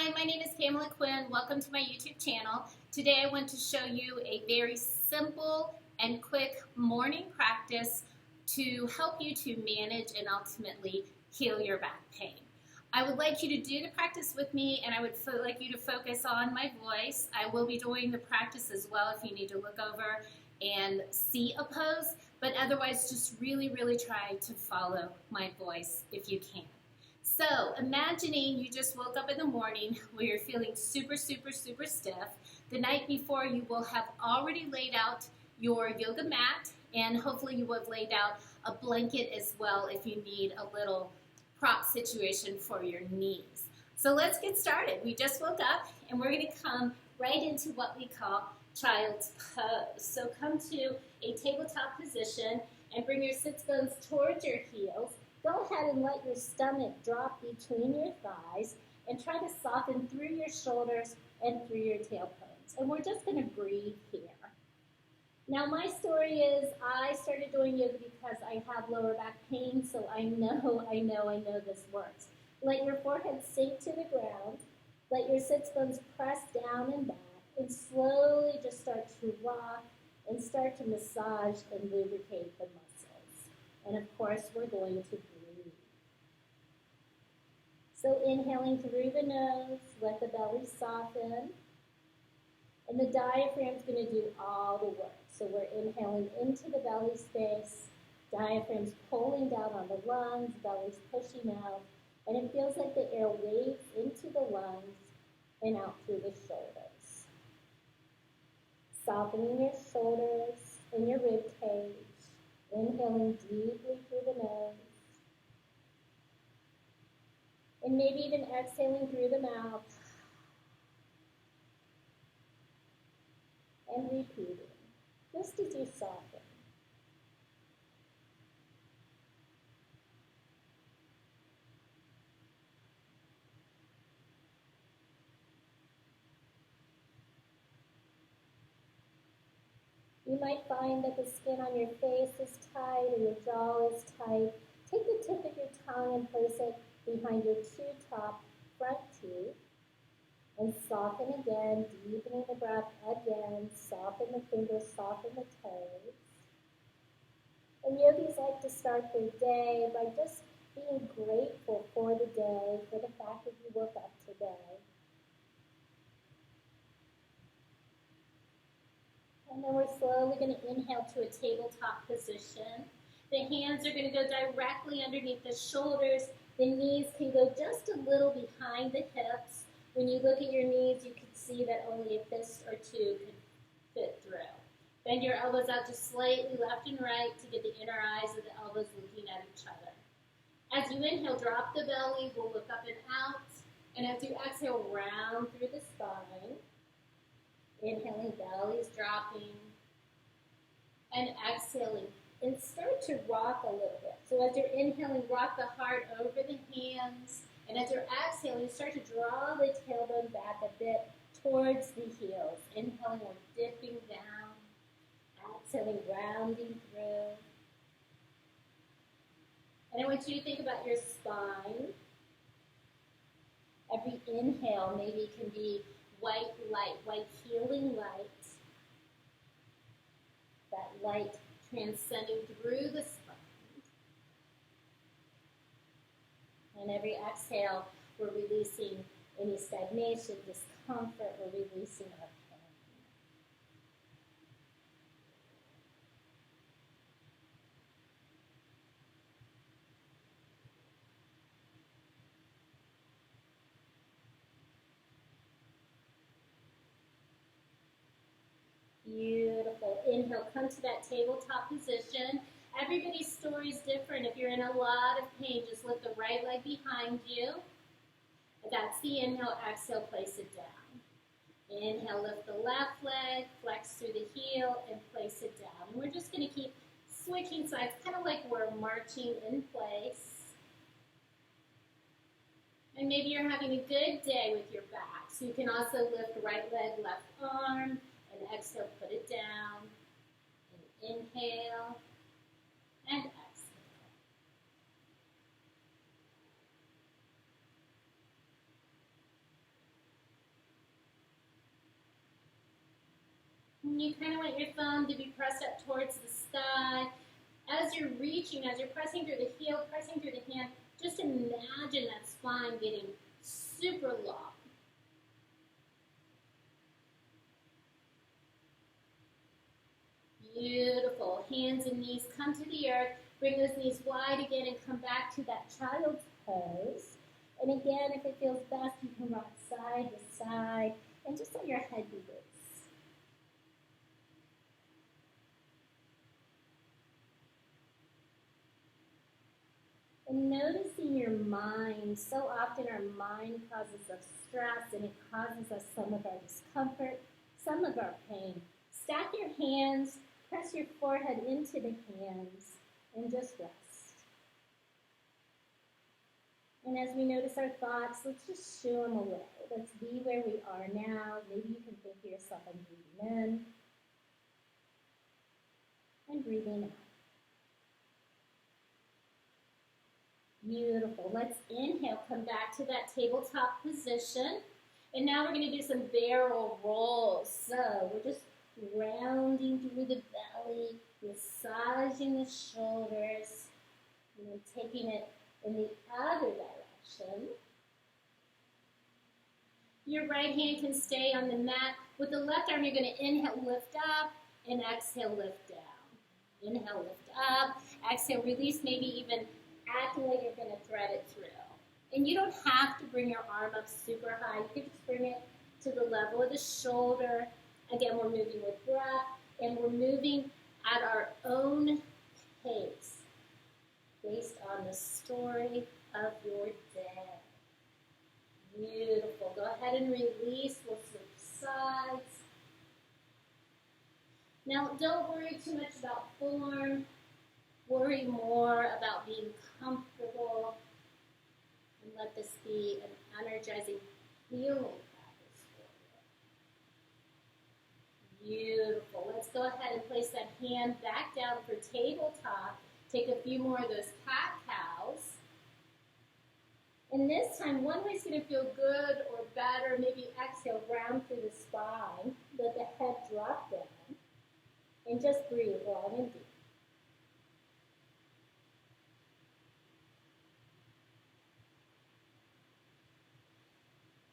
Hi, my name is Pamela Quinn. Welcome to my YouTube channel. Today I want to show you a very simple and quick morning practice to help you to manage and ultimately heal your back pain. I would like you to do the practice with me, and I would like you to focus on my voice. I will be doing the practice as well if you need to look over and see a pose, but otherwise just really try to follow my voice if you can. So, imagining you just woke up in the morning where you're feeling super stiff. The night before, you will have already laid out your yoga mat, and hopefully you will have laid out a blanket as well if you need a little prop situation for your knees. So let's get started. We just woke up, and we're going to come right into what we call child's pose. So come to a tabletop position and bring your sits bones towards your heels. Go ahead and let your stomach drop between your thighs and try to soften through your shoulders and through your tailbones. And we're just going to breathe here. Now my story is I started doing yoga because I have lower back pain, so I know this works. Let your forehead sink to the ground. Let your sits bones press down and back, and slowly just start to rock and start to massage and lubricate the muscles. And of course, we're going to breathe. So inhaling through the nose, let the belly soften. And the diaphragm is going to do all the work. So we're inhaling into the belly space, diaphragm's pulling down on the lungs, belly's pushing out, and it feels like the air waves into the lungs and out through the shoulders. Softening your shoulders and your rib cage, inhaling deeply through the nose, and maybe even exhaling through the mouth, and repeating, just as you soften. You might find that the skin on your face is tight or your jaw is tight. Take the tip of your tongue and place it behind your two top front teeth. And soften again, deepening the breath again. Soften the fingers, soften the toes. And yogis like to start their day by just being grateful for the day, for the fact that you woke up today. And then we're slowly going to inhale to a tabletop position. The hands are going to go directly underneath the shoulders. The knees can go just a little behind the hips. When you look at your knees, you can see that only a fist or two can fit through. Bend your elbows out just slightly left and right to get the inner eyes of the elbows looking at each other. As you inhale, drop the belly. We'll look up and out. And as you exhale, round through the spine. Inhaling, belly's dropping. And exhaling. And start to rock a little bit. So as you're inhaling, rock the heart over the hands. And as you're exhaling, start to draw the tailbone back a bit towards the heels. Inhaling, we're dipping down. Exhaling, rounding through. And I want you to think about your spine. Every inhale maybe can be white light, white healing light. That light transcending through the spine. And every exhale, we're releasing any stagnation, discomfort, we're releasing our pain. Beautiful. Inhale, come to that tabletop position. Everybody's story is different. If you're in a lot of pain, just lift the right leg behind you. That's the inhale. Exhale, place it down. Inhale, lift the left leg, flex through the heel, and place it down. And we're just going to keep switching sides, kind of like we're marching in place. And maybe you're having a good day with your back. So you can also lift right leg, left arm, and exhale, put it down. And inhale. And exhale. you kind of want your thumb to be pressed up towards the sky. As you're reaching, as you're pressing through the heel, pressing through the hand, just imagine that spine getting super long. Beautiful. Hands and knees come to the earth. Bring those knees wide again and come back to that child's pose. And again, if it feels best, you can rock side to side and just let your head be loose. And noticing your mind. So often our mind causes us stress and it causes us some of our discomfort, some of our pain. Stack your hands, press your forehead into the hands, and just rest. And as we notice our thoughts, let's just shoo them away. Let's be where we are now. Maybe you can think of yourself and breathing in and breathing out. Beautiful. Let's inhale, come back to that tabletop position. And now we're going to do some barrel rolls. So we're just rounding through the belly, massaging the shoulders, and then taking it in the other direction. Your right hand can stay on the mat. With the left arm, you're going to inhale, lift up, and exhale, lift down. Inhale, lift up. Exhale, release, maybe even acting like you're going to thread it through. And you don't have to bring your arm up super high. You can just bring it to the level of the shoulder. Again, we're moving with breath, and we're moving at our own pace based on the story of your day. Beautiful. Go ahead and release. We'll switch sides. Now, don't worry too much about form. Worry more about being comfortable. And let this be an energizing, healing practice for you. Beautiful. Let's go ahead and place that hand back down for tabletop. Take a few more of those cat-cows. And this time, one way is going to feel good or better. Maybe exhale, round through the spine. Let the head drop down. And just breathe long and deep.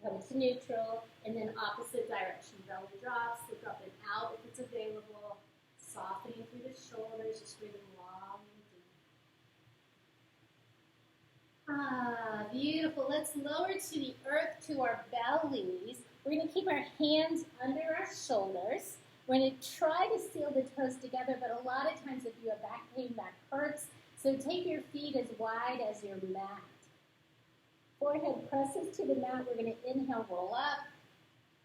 Come to neutral, and then opposite direction. Belly drops, look up and out if it's available. Softening through the shoulders, just breathing long and deep. Ah, beautiful. Let's lower to the earth to our bellies. We're going to keep our hands under our shoulders. We're going to try to seal the toes together, but a lot of times if you have back pain, that hurts. So take your feet as wide as your mat. Forehead presses to the mat. We're going to inhale, roll up,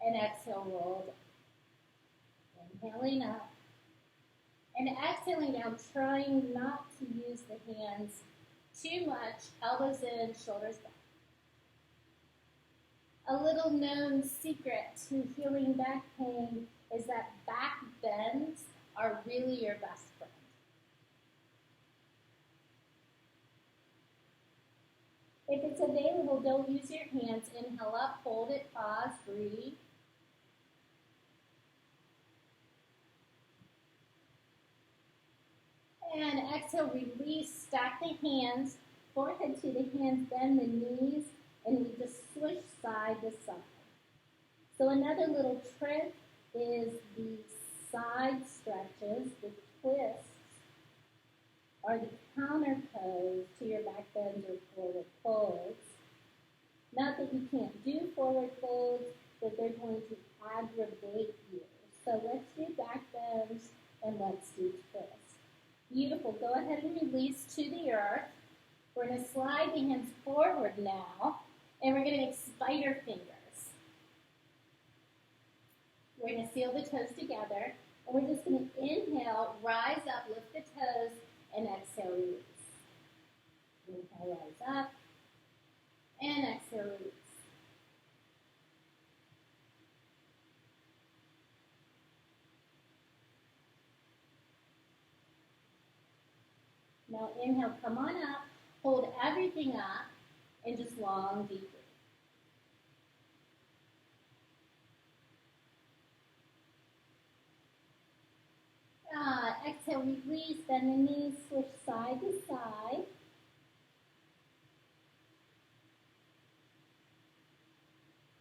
and exhale, roll down. Inhaling up, and exhaling down, trying not to use the hands too much. Elbows in, shoulders back. A little known secret to healing back pain is that back bends are really your best friend. If it's available, don't use your hands. Inhale up, hold it, pause, breathe. And exhale, release, stack the hands, forehead to the hands, bend the knees, and we just switch side to side. So another little trick is the side stretches, the twists, are the counter pose to your back bends or forward folds. Not that you can't do forward folds, but they're going to aggravate you. So let's do back bends and let's do twists. Beautiful. Go ahead and release to the earth. We're going to slide the hands forward now, and we're going to make spider fingers. We're going to seal the toes together, and we're just going to inhale, rise up, lift the toes, and exhale, release. Inhale, rise up, and exhale, release. Now inhale, come on up, hold everything up, and just long, deep breath. exhale, release, bend the knees, switch side to side.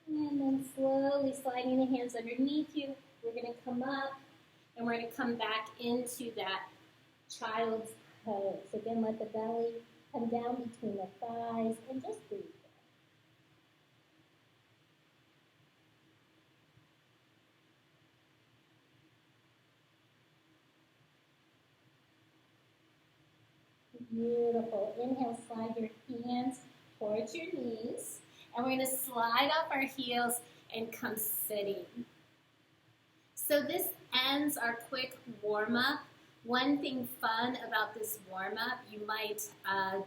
And then slowly sliding the hands underneath you. We're going to come up and we're going to come back into that child's pose. Again, let the belly come down between the thighs and just breathe. Beautiful. Inhale, slide your hands towards your knees. And we're going to slide up our heels and come sitting. So this ends our quick warm-up. One thing fun about this warm-up, you might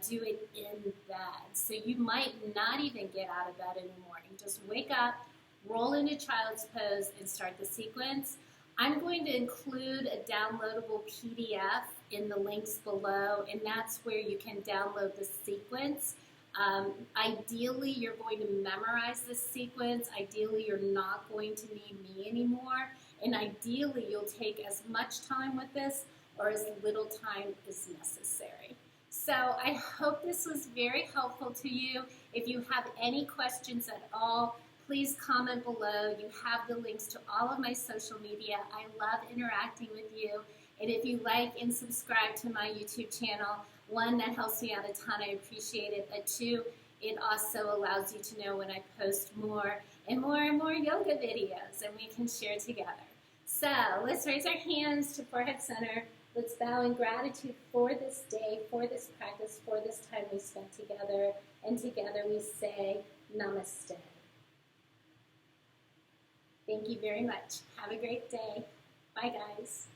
do it in bed. So you might not even get out of bed in the morning. Just wake up, roll into child's pose, and start the sequence. I'm going to include a downloadable PDF in the links below, and that's where you can download the sequence. Ideally, you're going to memorize this sequence. Ideally, you're not going to need me anymore. And ideally, you'll take as much time with this or as little time as necessary. So I hope this was very helpful to you. If you have any questions at all, please comment below. You have the links to all of my social media. I love interacting with you. And if you like and subscribe to my YouTube channel, one, that helps me out a ton. I appreciate it. But two, it also allows you to know when I post more and more yoga videos and we can share together. So let's raise our hands to forehead center. Let's bow in gratitude for this day, for this practice, for this time we spent together. And together we say namaste. Thank you very much. Have a great day. Bye, guys.